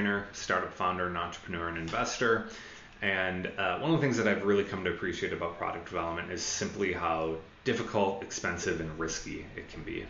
designer, startup founder, and entrepreneur and investor. And one of the things that I've really come to appreciate about product development is simply how difficult, expensive, and risky it can be.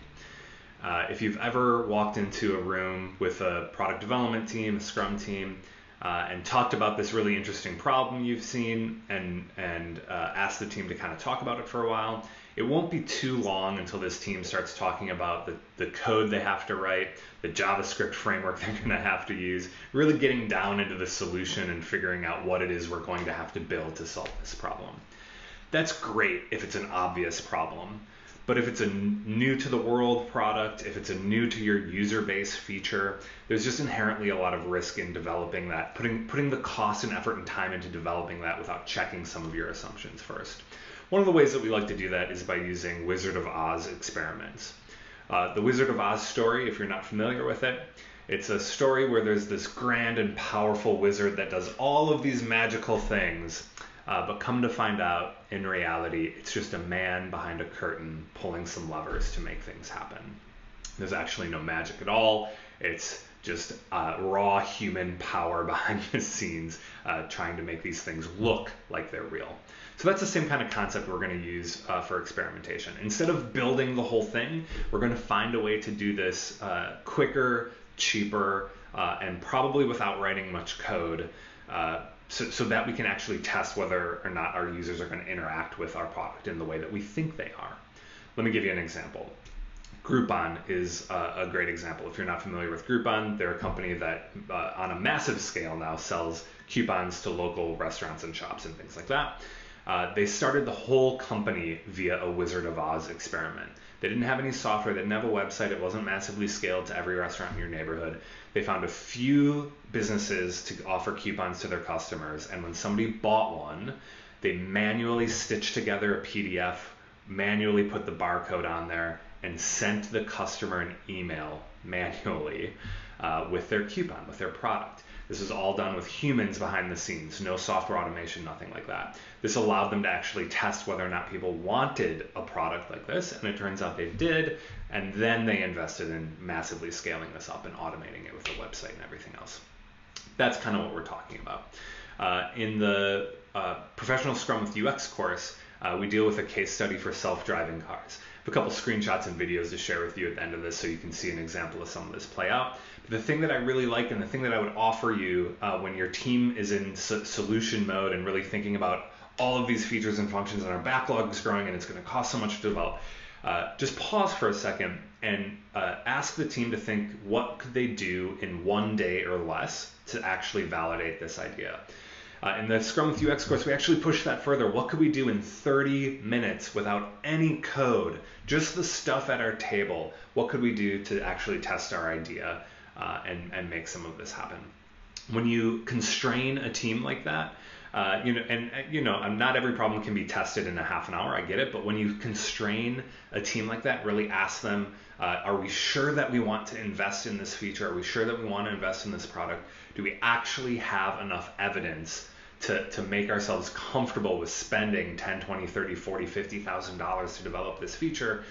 If you've ever walked into a room with a product development team, a Scrum team, and talked about this really interesting problem you've seen and asked the team to kind of talk about it for a while, it won't be too long until this team starts talking about the code they have to write, the JavaScript framework they're going to have to use, really getting down into the solution and figuring out what it is we're going to have to build to solve this problem. That's great if it's an obvious problem. But if it's a new to the world product, if it's a new to your user base feature, there's just inherently a lot of risk in developing that, putting the cost and effort and time into developing that without checking some of your assumptions first. One of the ways that we like to do that is by using Wizard of Oz experiments. The Wizard of Oz story, if you're not familiar with it, it's a story where there's this grand and powerful wizard that does all of these magical things. But come to find out, in reality, it's just a man behind a curtain pulling some levers to make things happen. There's actually no magic at all. It's just raw human power behind the scenes trying to make these things look like they're real. So that's the same kind of concept we're going to use for experimentation. Instead of building the whole thing, we're going to find a way to do this quicker, cheaper, and probably without writing much code. So that we can actually test whether or not our users are going to interact with our product in the way that we think they are. Let me give you an example. Groupon is a great example. If you're not familiar with Groupon, they're a company that on a massive scale now sells coupons to local restaurants and shops and things like that. They started the whole company via a Wizard of Oz experiment. They didn't have any software, they didn't have a website, it wasn't massively scaled to every restaurant in your neighborhood. They found a few businesses to offer coupons to their customers, and when somebody bought one, they manually stitched together a PDF, manually put the barcode on there, and sent the customer an email manually with their coupon, with their product. This is all done with humans behind the scenes, no software automation, nothing like that. This allowed them to actually test whether or not people wanted a product like this, and it turns out they did, and then they invested in massively scaling this up and automating it with a website and everything else. That's kind of what we're talking about. In the Professional Scrum with UX course, we deal with a case study for self-driving cars. I have a couple screenshots and videos to share with you at the end of this so you can see an example of some of this play out. But the thing that I really like and the thing that I would offer you when your team is in solution mode and really thinking about all of these features and functions and our backlog is growing and it's going to cost so much to develop, just pause for a second and ask the team to think what could they do in 1 day or less to actually validate this idea. In the Scrum with UX course, we actually push that further. What could we do in 30 minutes without any code, just the stuff at our table? What could we do to actually test our idea and make some of this happen? When you constrain a team like that, not every problem can be tested in a half an hour, I get it, but when you constrain a team like that, really ask them, are we sure that we want to invest in this feature? Are we sure that we want to invest in this product? Do we actually have enough evidence to make ourselves comfortable with spending $10, $20, $30, $40, $50,000 to develop this feature?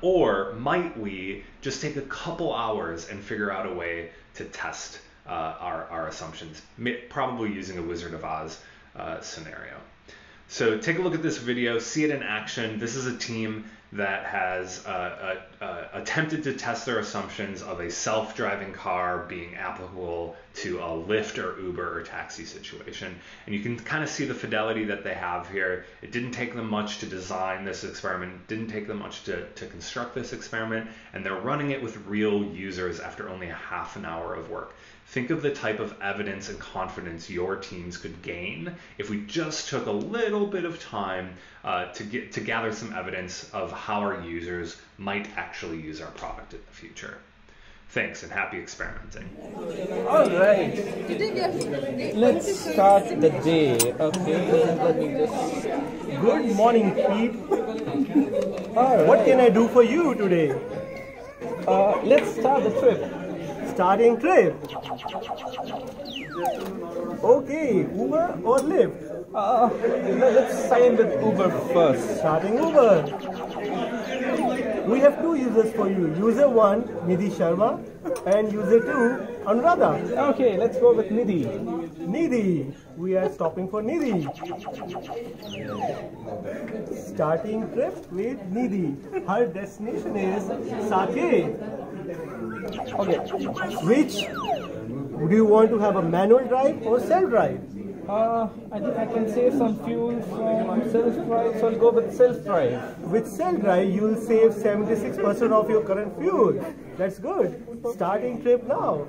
Or might we just take a couple hours and figure out a way to test our assumptions, probably using a Wizard of Oz scenario. So take a look at this video, see it in action. This is a team that has attempted to test their assumptions of a self-driving car being applicable to a Lyft or Uber or taxi situation. And you can kind of see the fidelity that they have here. It didn't take them much to design this experiment. It didn't take them much to construct this experiment. And they're running it with real users after only a half an hour of work. Think of the type of evidence and confidence your teams could gain if we just took a little bit of time to gather some evidence of how our users might actually use our product in the future. Thanks and happy experimenting. All right, let's start the day. Okay, let me just... Good morning, Pete. What can I do for you today? Let's start the trip. Starting trip. Okay, Uber or Lyft? Let's sign with Uber first. Starting Uber. We have two users for you. User 1, Nidhi Sharma, and user 2, Anuradha. Okay, let's go with Nidhi. Nidhi. We are stopping for Nidhi. Starting trip with Nidhi. Her destination is Saket. Okay. Which do you want to have, a manual drive or self-drive? I think I can save some fuel from self-drive, so I'll go with self-drive. With self-drive, you will save 76% of your current fuel. That's good. Starting trip now.